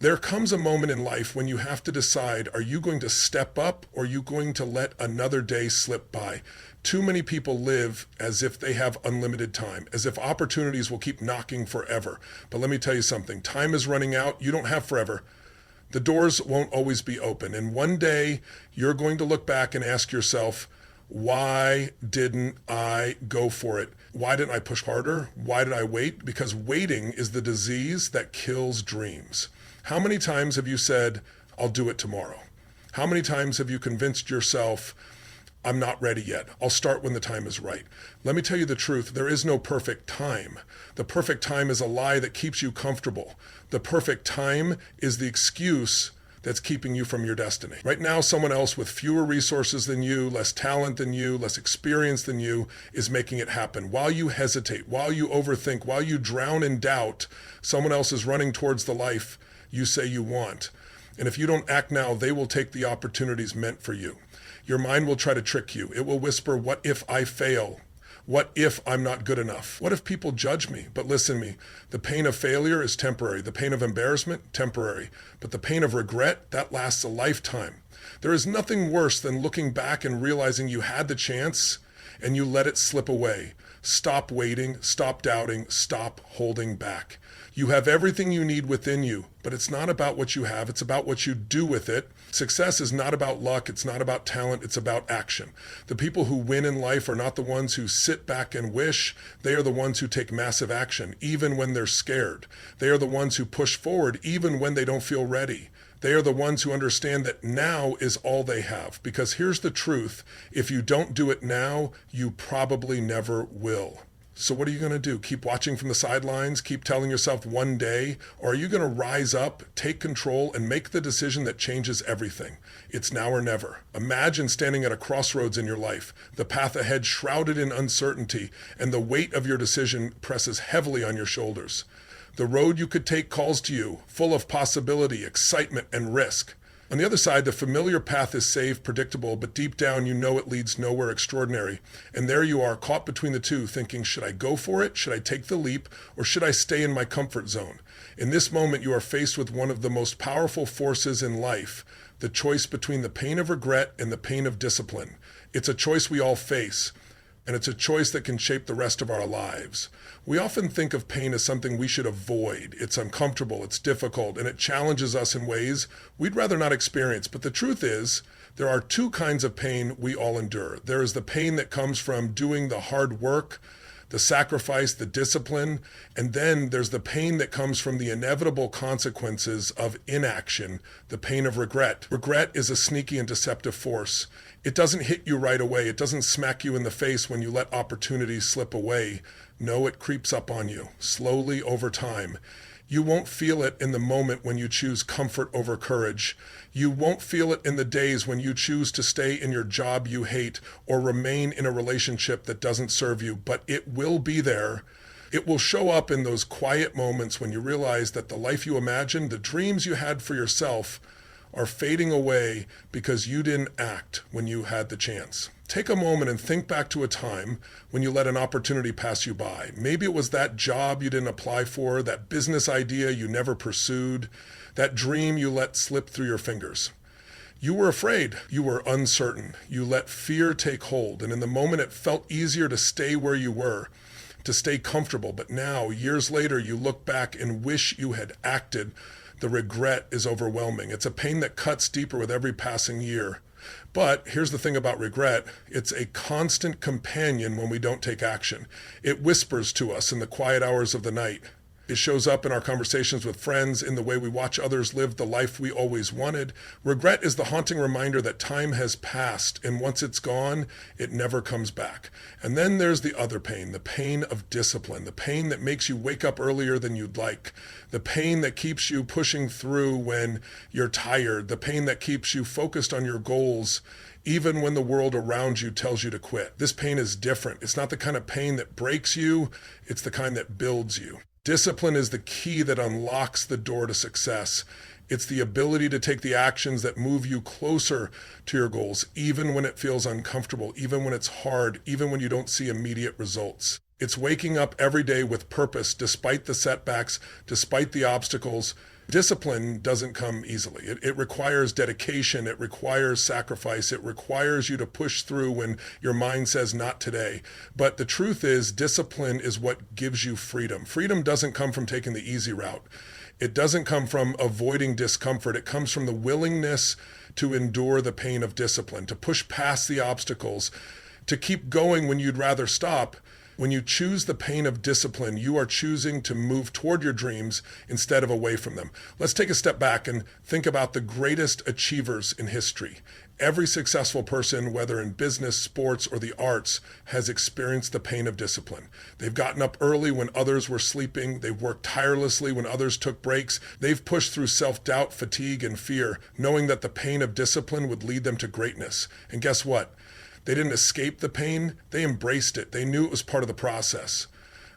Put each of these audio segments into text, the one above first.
There comes a moment in life when you have to decide, are you going to step up or are you going to let another day slip by? Too many people live as if they have unlimited time, as if opportunities will keep knocking forever. But let me tell you something, time is running out. You don't have forever. The doors won't always be open. And one day you're going to look back and ask yourself, why didn't I go for it? Why didn't I push harder? Why did I wait? Because waiting is the disease that kills dreams. How many times have you said, I'll do it tomorrow? How many times have you convinced yourself, I'm not ready yet. I'll start when the time is right. Let me tell you the truth. There is no perfect time. The perfect time is a lie that keeps you comfortable. The perfect time is the excuse that's keeping you from your destiny. Right now, someone else with fewer resources than you, less talent than you, less experience than you is making it happen. While you hesitate, while you overthink, while you drown in doubt, someone else is running towards the life you say you want. And if you don't act now, they will take the opportunities meant for you. Your mind will try to trick you. It will whisper, what if I fail? What if I'm not good enough? What if people judge me? But listen to me, the pain of failure is temporary. The pain of embarrassment, temporary. But the pain of regret, that lasts a lifetime. There is nothing worse than looking back and realizing you had the chance and you let it slip away. Stop waiting, stop doubting, stop holding back. You have everything you need within you, but it's not about what you have, it's about what you do with it. Success is not about luck, it's not about talent, it's about action. The people who win in life are not the ones who sit back and wish, they are the ones who take massive action, even when they're scared. They are the ones who push forward, even when they don't feel ready. They are the ones who understand that now is all they have. Because here's the truth, if you don't do it now, you probably never will. So what are you going to do? Keep watching from the sidelines? Keep telling yourself one day? Or are you going to rise up, take control, and make the decision that changes everything? It's now or never. Imagine standing at a crossroads in your life, the path ahead shrouded in uncertainty, and the weight of your decision presses heavily on your shoulders. The road you could take calls to you, full of possibility, excitement, and risk. On the other side, the familiar path is safe, predictable, but deep down you know it leads nowhere extraordinary. And there you are, caught between the two, thinking, should I go for it? Should I take the leap? Or should I stay in my comfort zone? In this moment, you are faced with one of the most powerful forces in life, the choice between the pain of regret and the pain of discipline. It's a choice we all face, and it's a choice that can shape the rest of our lives. We often think of pain as something we should avoid. It's uncomfortable, it's difficult, and it challenges us in ways we'd rather not experience. But the truth is, there are two kinds of pain we all endure. There is the pain that comes from doing the hard work, the sacrifice, the discipline, and then there's the pain that comes from the inevitable consequences of inaction, the pain of regret. Regret is a sneaky and deceptive force. It doesn't hit you right away. It doesn't smack you in the face when you let opportunities slip away. No, it creeps up on you, slowly over time. You won't feel it in the moment when you choose comfort over courage. You won't feel it in the days when you choose to stay in your job you hate or remain in a relationship that doesn't serve you, but it will be there. It will show up in those quiet moments when you realize that the life you imagined, the dreams you had for yourself, are fading away because you didn't act when you had the chance. Take a moment and think back to a time when you let an opportunity pass you by. Maybe it was that job you didn't apply for, that business idea you never pursued, that dream you let slip through your fingers. You were afraid, you were uncertain, you let fear take hold, and in the moment it felt easier to stay where you were, to stay comfortable. But now, years later, you look back and wish you had acted. The regret is overwhelming. It's a pain that cuts deeper with every passing year. But here's the thing about regret. It's a constant companion when we don't take action. It whispers to us in the quiet hours of the night. It shows up in our conversations with friends, in the way we watch others live the life we always wanted. Regret is the haunting reminder that time has passed, and once it's gone, it never comes back. And then there's the other pain, the pain of discipline, the pain that makes you wake up earlier than you'd like, the pain that keeps you pushing through when you're tired, the pain that keeps you focused on your goals, even when the world around you tells you to quit. This pain is different. It's not the kind of pain that breaks you, it's the kind that builds you. Discipline is the key that unlocks the door to success. It's the ability to take the actions that move you closer to your goals, even when it feels uncomfortable, even when it's hard, even when you don't see immediate results. It's waking up every day with purpose, despite the setbacks, despite the obstacles. Discipline doesn't come easily. It requires dedication. It requires sacrifice. It requires you to push through when your mind says not today. But the truth is, discipline is what gives you freedom. Freedom doesn't come from taking the easy route. It doesn't come from avoiding discomfort. It comes from the willingness to endure the pain of discipline, to push past the obstacles, to keep going when you'd rather stop. When you choose the pain of discipline, you are choosing to move toward your dreams instead of away from them. Let's take a step back and think about the greatest achievers in history. Every successful person, whether in business, sports, or the arts, has experienced the pain of discipline. They've gotten up early when others were sleeping. They've worked tirelessly when others took breaks. They've pushed through self-doubt, fatigue, and fear, knowing that the pain of discipline would lead them to greatness. And guess what? They didn't escape the pain, they embraced it. They knew it was part of the process.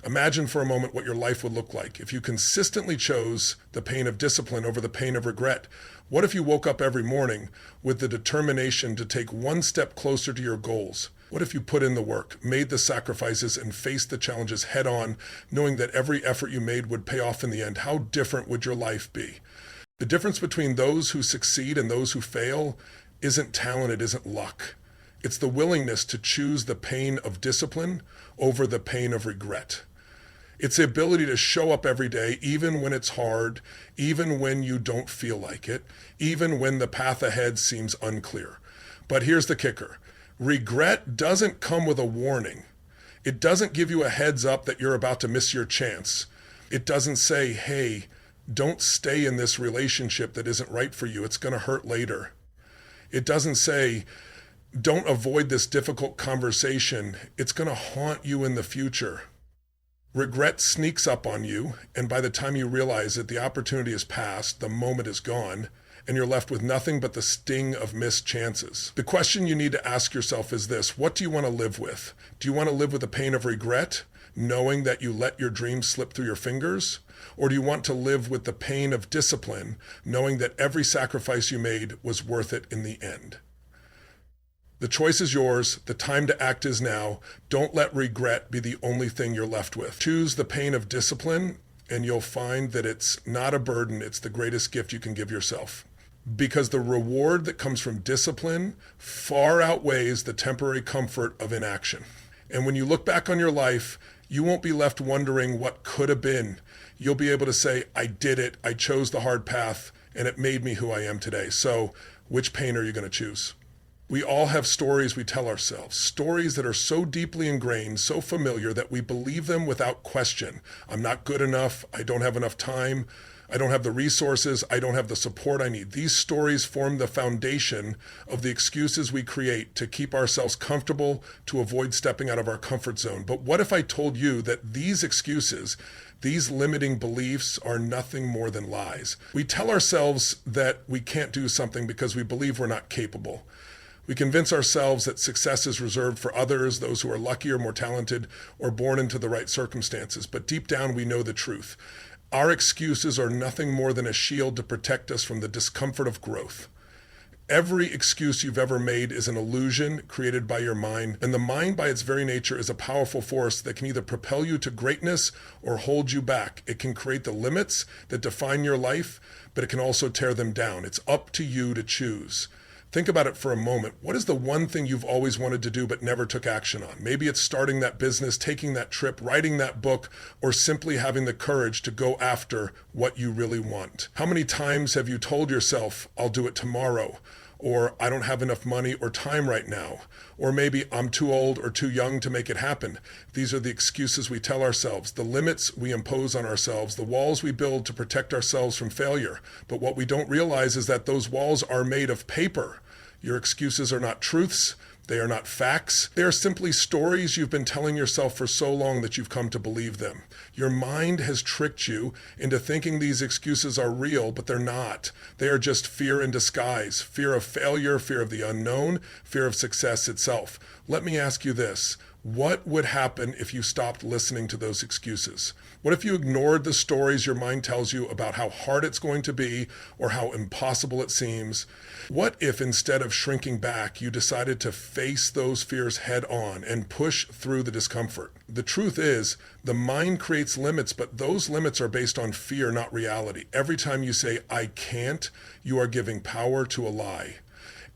Imagine for a moment what your life would look like if you consistently chose the pain of discipline over the pain of regret. What if you woke up every morning with the determination to take one step closer to your goals? What if you put in the work, made the sacrifices, and faced the challenges head on, knowing that every effort you made would pay off in the end? How different would your life be? The difference between those who succeed and those who fail isn't talent, it isn't luck. It's the willingness to choose the pain of discipline over the pain of regret. It's the ability to show up every day, even when it's hard, even when you don't feel like it, even when the path ahead seems unclear. But here's the kicker. Regret doesn't come with a warning. It doesn't give you a heads up that you're about to miss your chance. It doesn't say, hey, don't stay in this relationship that isn't right for you. It's going to hurt later. It doesn't say, don't avoid this difficult conversation. It's going to haunt you in the future. Regret sneaks up on you, and by the time you realize it, the opportunity is past, the moment is gone, and you're left with nothing but the sting of missed chances. The question you need to ask yourself is this: what do you want to live with? Do you want to live with the pain of regret, knowing that you let your dreams slip through your fingers? Or do you want to live with the pain of discipline, knowing that every sacrifice you made was worth it in the end? The choice is yours. The time to act is now. Don't let regret be the only thing you're left with. Choose the pain of discipline, and you'll find that it's not a burden. It's the greatest gift you can give yourself. Because the reward that comes from discipline far outweighs the temporary comfort of inaction. And when you look back on your life, you won't be left wondering what could have been. You'll be able to say, I did it. I chose the hard path, and it made me who I am today. So which pain are you going to choose? We all have stories we tell ourselves, stories that are so deeply ingrained, so familiar that we believe them without question. I'm not good enough. I don't have enough time. I don't have the resources. I don't have the support I need. These stories form the foundation of the excuses we create to keep ourselves comfortable, to avoid stepping out of our comfort zone. But what if I told you that these excuses, these limiting beliefs, are nothing more than lies? We tell ourselves that we can't do something because we believe we're not capable. We convince ourselves that success is reserved for others, those who are luckier, more talented, or born into the right circumstances. But deep down, we know the truth. Our excuses are nothing more than a shield to protect us from the discomfort of growth. Every excuse you've ever made is an illusion created by your mind, and the mind by its very nature is a powerful force that can either propel you to greatness or hold you back. It can create the limits that define your life, but it can also tear them down. It's up to you to choose. Think about it for a moment. What is the one thing you've always wanted to do but never took action on? Maybe it's starting that business, taking that trip, writing that book, or simply having the courage to go after what you really want. How many times have you told yourself, I'll do it tomorrow? Or I don't have enough money or time right now. Or maybe I'm too old or too young to make it happen. These are the excuses we tell ourselves, the limits we impose on ourselves, the walls we build to protect ourselves from failure. But what we don't realize is that those walls are made of paper. Your excuses are not truths. They are not facts. They are simply stories you've been telling yourself for so long that you've come to believe them. Your mind has tricked you into thinking these excuses are real, but they're not. They are just fear in disguise. Fear of failure, fear of the unknown, fear of success itself. Let me ask you this. What would happen if you stopped listening to those excuses? What if you ignored the stories your mind tells you about how hard it's going to be or how impossible it seems? What if instead of shrinking back, you decided to face those fears head on and push through the discomfort? The truth is, the mind creates limits, but those limits are based on fear, not reality. Every time you say, I can't, you are giving power to a lie.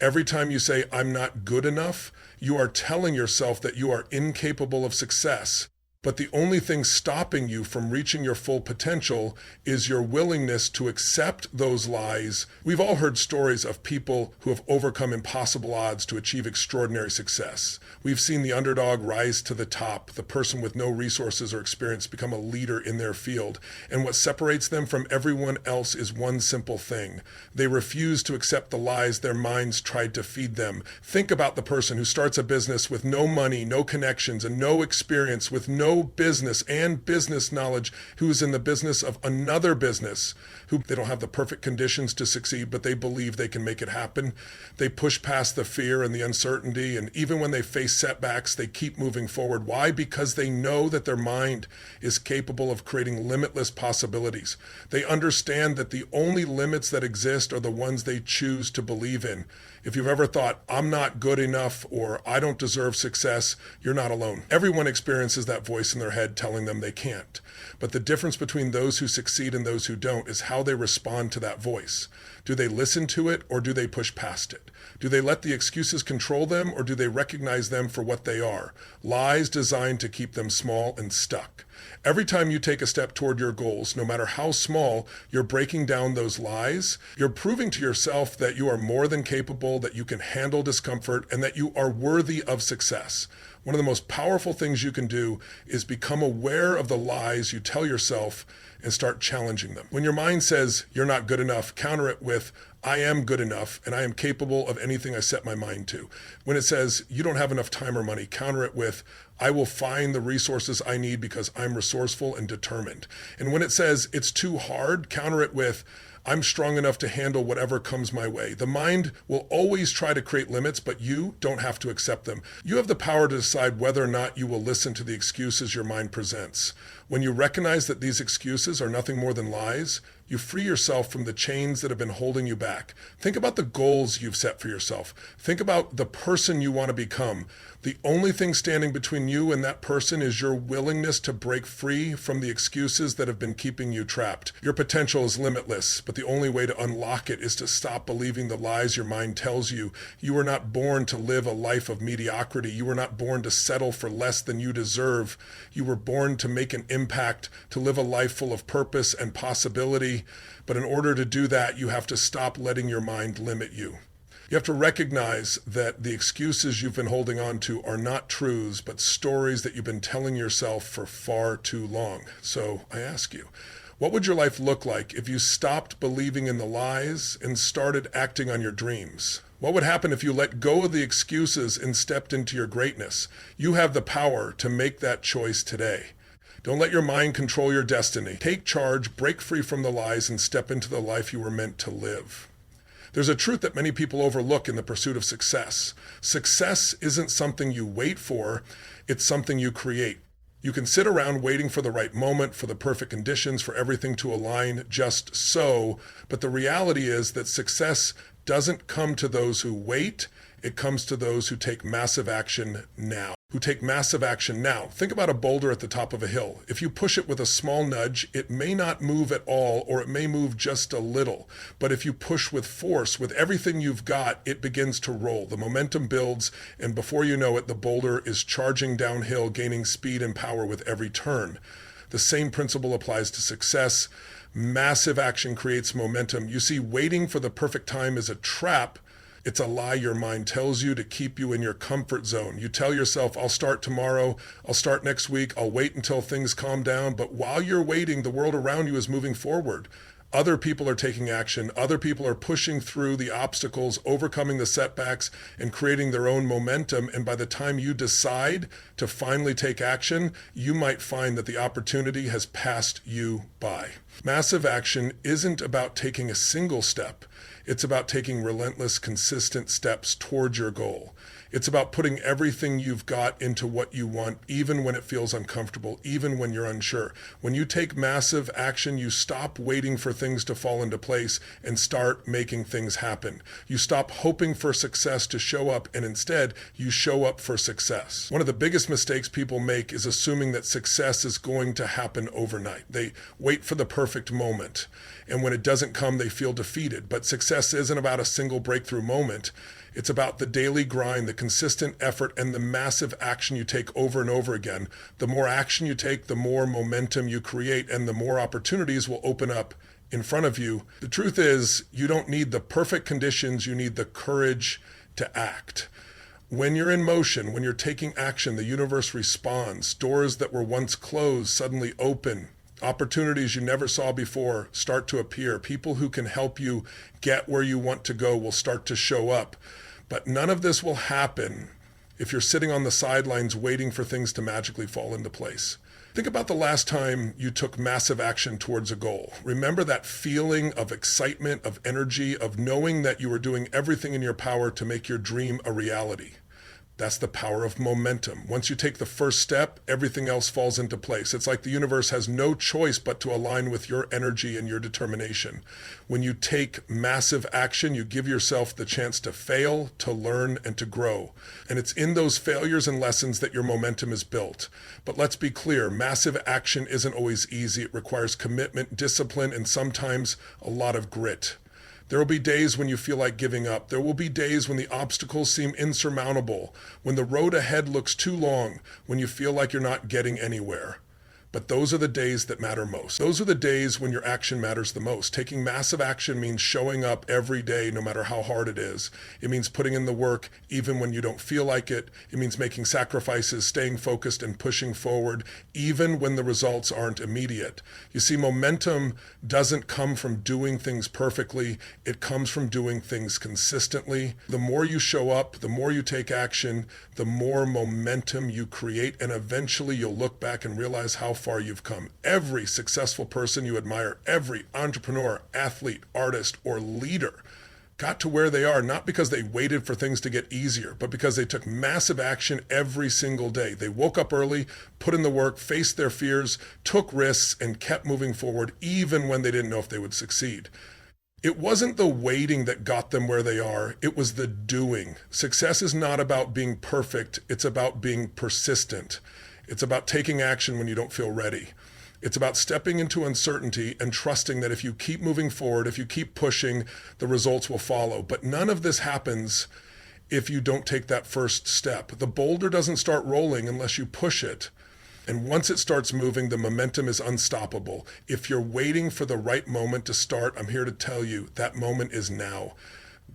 Every time you say, I'm not good enough, you are telling yourself that you are incapable of success. But the only thing stopping you from reaching your full potential is your willingness to accept those lies. We've all heard stories of people who have overcome impossible odds to achieve extraordinary success. We've seen the underdog rise to the top, the person with no resources or experience become a leader in their field. And what separates them from everyone else is one simple thing. They refuse to accept the lies their minds tried to feed them. Think about the person who starts a business with no money, no connections, and no experience, with no business and business knowledge, who's in the business of another business, who they don't have the perfect conditions to succeed, but they believe they can make it happen. They push past the fear and the uncertainty, and even when they face setbacks, they keep moving forward. Why? Because they know that their mind is capable of creating limitless possibilities. They understand that the only limits that exist are the ones they choose to believe in. If you've ever thought, I'm not good enough or I don't deserve success, you're not alone. Everyone experiences that voice in their head telling them they can't. But the difference between those who succeed and those who don't is how they respond to that voice. Do they listen to it or do they push past it? Do they let the excuses control them or do they recognize them for what they are? Lies designed to keep them small and stuck. Every time you take a step toward your goals, no matter how small, you're breaking down those lies. You're proving to yourself that you are more than capable, that you can handle discomfort, and that you are worthy of success. One of the most powerful things you can do is become aware of the lies you tell yourself and start challenging them. When your mind says you're not good enough, counter it with, I am good enough and I am capable of anything I set my mind to. When it says you don't have enough time or money, counter it with, I will find the resources I need because I'm resourceful and determined. And when it says it's too hard, counter it with, I'm strong enough to handle whatever comes my way. The mind will always try to create limits, but you don't have to accept them. You have the power to decide whether or not you will listen to the excuses your mind presents. When you recognize that these excuses are nothing more than lies, you free yourself from the chains that have been holding you back. Think about the goals you've set for yourself. Think about the person you want to become. The only thing standing between you and that person is your willingness to break free from the excuses that have been keeping you trapped. Your potential is limitless, but the only way to unlock it is to stop believing the lies your mind tells you. You were not born to live a life of mediocrity. You were not born to settle for less than you deserve. You were born to make an impact, to live a life full of purpose and possibility. But in order to do that, you have to stop letting your mind limit you. You have to recognize that the excuses you've been holding on to are not truths, but stories that you've been telling yourself for far too long. So I ask you, what would your life look like if you stopped believing in the lies and started acting on your dreams? What would happen if you let go of the excuses and stepped into your greatness? You have the power to make that choice today. Don't let your mind control your destiny. Take charge, break free from the lies, and step into the life you were meant to live. There's a truth that many people overlook in the pursuit of success. Success isn't something you wait for, it's something you create. You can sit around waiting for the right moment, for the perfect conditions, for everything to align just so, but the reality is that success doesn't come to those who wait, it comes to those who take massive action now. Think about a boulder at the top of a hill. If you push it with a small nudge, it may not move at all, or it may move just a little. But if you push with force, with everything you've got, it begins to roll. The momentum builds, and before you know it, the boulder is charging downhill, gaining speed and power with every turn. The same principle applies to success. Massive action creates momentum. You see, waiting for the perfect time is a trap. It's a lie your mind tells you to keep you in your comfort zone. You tell yourself, I'll start tomorrow, I'll start next week, I'll wait until things calm down. But while you're waiting, the world around you is moving forward. Other people are taking action. Other people are pushing through the obstacles, overcoming the setbacks, and creating their own momentum. And by the time you decide to finally take action, you might find that the opportunity has passed you by. Massive action isn't about taking a single step. It's about taking relentless, consistent steps towards your goal. It's about putting everything you've got into what you want, even when it feels uncomfortable, even when you're unsure. When you take massive action, you stop waiting for things to fall into place and start making things happen. You stop hoping for success to show up, and instead, you show up for success. One of the biggest mistakes people make is assuming that success is going to happen overnight. They wait for the perfect moment, and when it doesn't come, they feel defeated. But success isn't about a single breakthrough moment. It's about the daily grind, the consistent effort, and the massive action you take over and over again. The more action you take, the more momentum you create, and the more opportunities will open up in front of you. The truth is, you don't need the perfect conditions, you need the courage to act. When you're in motion, when you're taking action, the universe responds. Doors that were once closed suddenly open. Opportunities you never saw before start to appear. People who can help you get where you want to go will start to show up. But none of this will happen if you're sitting on the sidelines waiting for things to magically fall into place. Think about the last time you took massive action towards a goal. Remember that feeling of excitement, of energy, of knowing that you were doing everything in your power to make your dream a reality. That's the power of momentum. Once you take the first step, everything else falls into place. It's like the universe has no choice but to align with your energy and your determination. When you take massive action, you give yourself the chance to fail, to learn, and to grow. And it's in those failures and lessons that your momentum is built. But let's be clear, massive action isn't always easy. It requires commitment, discipline, and sometimes a lot of grit. There will be days when you feel like giving up. There will be days when the obstacles seem insurmountable, when the road ahead looks too long, when you feel like you're not getting anywhere. But those are the days that matter most. Those are the days when your action matters the most. Taking massive action means showing up every day, no matter how hard it is. It means putting in the work even when you don't feel like it. It means making sacrifices, staying focused, and pushing forward, even when the results aren't immediate. You see, momentum doesn't come from doing things perfectly. It comes from doing things consistently. The more you show up, the more you take action, the more momentum you create, and eventually you'll look back and realize how far you've come. Every successful person you admire, every entrepreneur, athlete, artist, or leader got to where they are, not because they waited for things to get easier, but because they took massive action every single day. They woke up early, put in the work, faced their fears, took risks, and kept moving forward even when they didn't know if they would succeed. It wasn't the waiting that got them where they are, it was the doing. Success is not about being perfect, it's about being persistent. It's about taking action when you don't feel ready. It's about stepping into uncertainty and trusting that if you keep moving forward, if you keep pushing, the results will follow. But none of this happens if you don't take that first step. The boulder doesn't start rolling unless you push it. And once it starts moving, the momentum is unstoppable. If you're waiting for the right moment to start, I'm here to tell you that moment is now.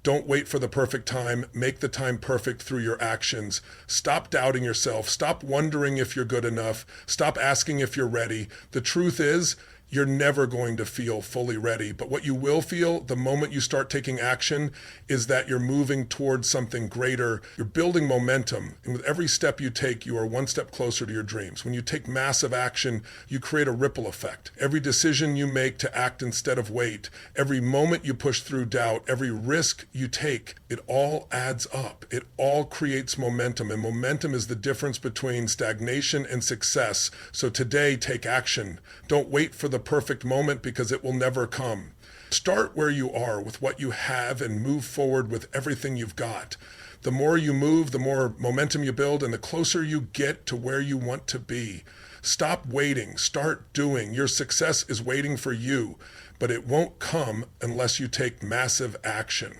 Don't wait for the perfect time. Make the time perfect through your actions. Stop doubting yourself. Stop wondering if you're good enough. Stop asking if you're ready. The truth is, you're never going to feel fully ready. But what you will feel the moment you start taking action is that you're moving towards something greater. You're building momentum. And with every step you take, you are one step closer to your dreams. When you take massive action, you create a ripple effect. Every decision you make to act instead of wait, every moment you push through doubt, every risk you take, it all adds up. It all creates momentum. And momentum is the difference between stagnation and success. So today, take action. Don't wait for the perfect moment because it will never come. Start where you are with what you have and move forward with everything you've got. The more you move, the more momentum you build, and the closer you get to where you want to be. Stop waiting. Start doing. Your success is waiting for you, but it won't come unless you take massive action.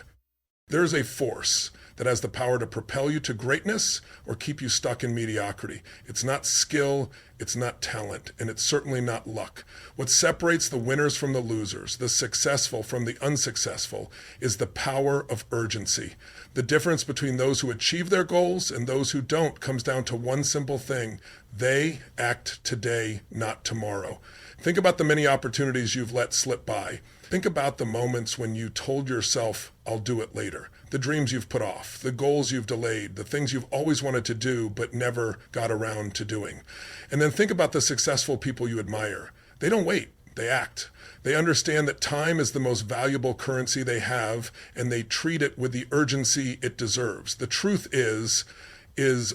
There's a force that has the power to propel you to greatness or keep you stuck in mediocrity. It's not skill, it's not talent, and it's certainly not luck. What separates the winners from the losers, the successful from the unsuccessful, is the power of urgency. The difference between those who achieve their goals and those who don't comes down to one simple thing. They act today, not tomorrow. Think about the many opportunities you've let slip by. Think about the moments when you told yourself, I'll do it later. The dreams you've put off, the goals you've delayed, the things you've always wanted to do but never got around to doing. And then think about the successful people you admire. They don't wait. They act. They understand that time is the most valuable currency they have, and they treat it with the urgency it deserves. The truth is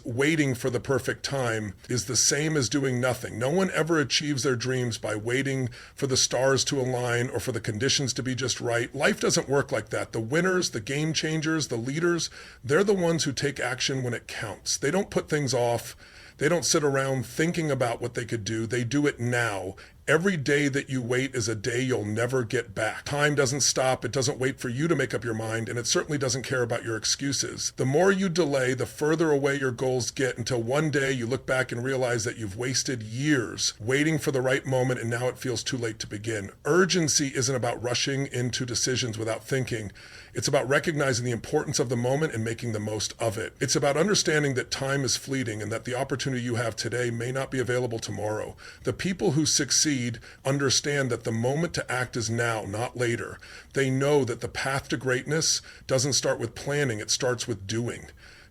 waiting for the perfect time is the same as doing nothing. No one ever achieves their dreams by waiting for the stars to align or for the conditions to be just right. Life doesn't work like that. The winners, the game changers, the leaders, they're the ones who take action when it counts. They don't put things off. They don't sit around thinking about what they could do. They do it now. Every day that you wait is a day you'll never get back. Time doesn't stop. It doesn't wait for you to make up your mind, and it certainly doesn't care about your excuses. The more you delay, the further away your goals get, until one day you look back and realize that you've wasted years waiting for the right moment, and now it feels too late to begin. Urgency isn't about rushing into decisions without thinking. It's about recognizing the importance of the moment and making the most of it. It's about understanding that time is fleeting and that the opportunity you have today may not be available tomorrow. The people who succeed understand that the moment to act is now, not later. They know that the path to greatness doesn't start with planning, it starts with doing.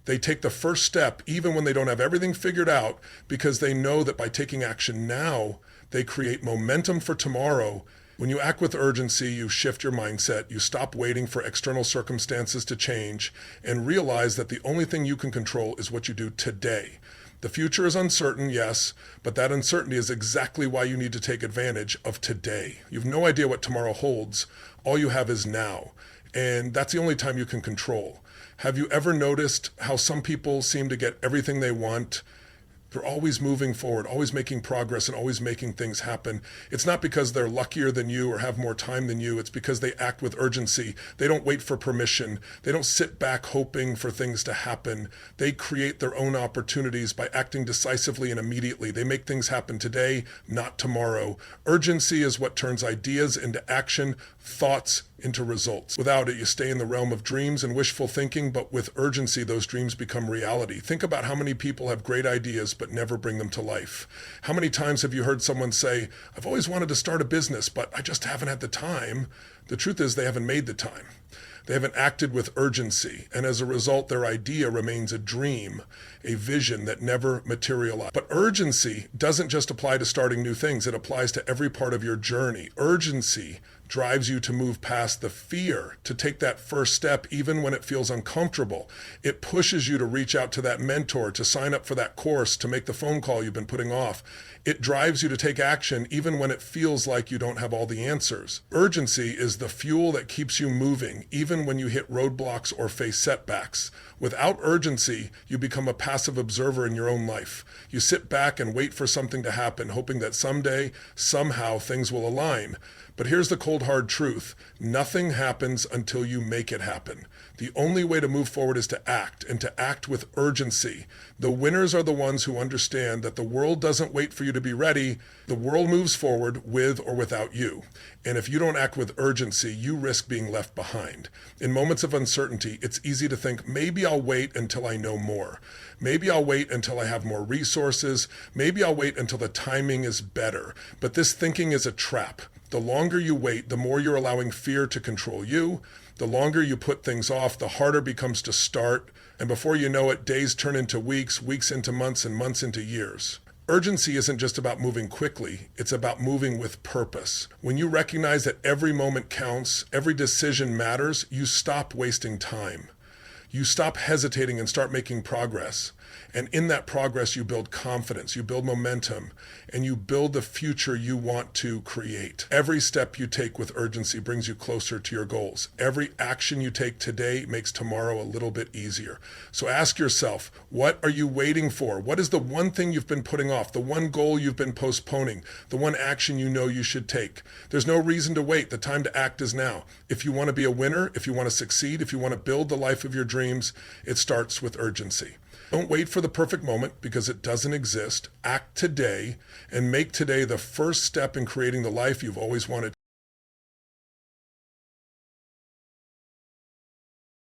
They take the first step even when they don't have everything figured out, because they know that by taking action now, they create momentum for tomorrow. When you act with urgency, you shift your mindset, you stop waiting for external circumstances to change, and realize that the only thing you can control is what you do today. The future is uncertain, yes, but that uncertainty is exactly why you need to take advantage of today. You have no idea what tomorrow holds. All you have is now, and that's the only time you can control. Have you ever noticed how some people seem to get everything they want? They're always moving forward, always making progress, and always making things happen. It's not because they're luckier than you or have more time than you. It's because they act with urgency. They don't wait for permission. They don't sit back hoping for things to happen. They create their own opportunities by acting decisively and immediately. They make things happen today, not tomorrow. Urgency is what turns ideas into action, thoughts into results. Without it, you stay in the realm of dreams and wishful thinking, but with urgency, those dreams become reality. Think about how many people have great ideas but never bring them to life. How many times have you heard someone say, "I've always wanted to start a business, but I just haven't had the time"? The truth is they haven't made the time. They haven't acted with urgency, and as a result, their idea remains a dream, a vision that never materialized. But urgency doesn't just apply to starting new things. It applies to every part of your journey. Urgency drives you to move past the fear, to take that first step even when it feels uncomfortable. It pushes you to reach out to that mentor, to sign up for that course, to make the phone call you've been putting off. It drives you to take action even when it feels like you don't have all the answers. Urgency is the fuel that keeps you moving even when you hit roadblocks or face setbacks. Without urgency, you become a passive observer in your own life. You sit back and wait for something to happen, hoping that someday, somehow, things will align. But here's the cold, hard truth. Nothing happens until you make it happen. The only way to move forward is to act, and to act with urgency. The winners are the ones who understand that the world doesn't wait for you to be ready. The world moves forward with or without you. And if you don't act with urgency, you risk being left behind. In moments of uncertainty, it's easy to think, maybe I'll wait until I know more. Maybe I'll wait until I have more resources. Maybe I'll wait until the timing is better. But this thinking is a trap. The longer you wait, the more you're allowing fear to control you. The longer you put things off, the harder it becomes to start. And before you know it, days turn into weeks, weeks into months, and months into years. Urgency isn't just about moving quickly, it's about moving with purpose. When you recognize that every moment counts, every decision matters, you stop wasting time. You stop hesitating and start making progress. And in that progress, you build confidence, you build momentum, and you build the future you want to create. Every step you take with urgency brings you closer to your goals. Every action you take today makes tomorrow a little bit easier. So ask yourself, what are you waiting for? What is the one thing you've been putting off, the one goal you've been postponing, the one action you know you should take? There's no reason to wait. The time to act is now. If you want to be a winner, if you want to succeed, if you want to build the life of your dreams, it starts with urgency. Don't wait for the perfect moment because it doesn't exist. Act today and make today the first step in creating the life you've always wanted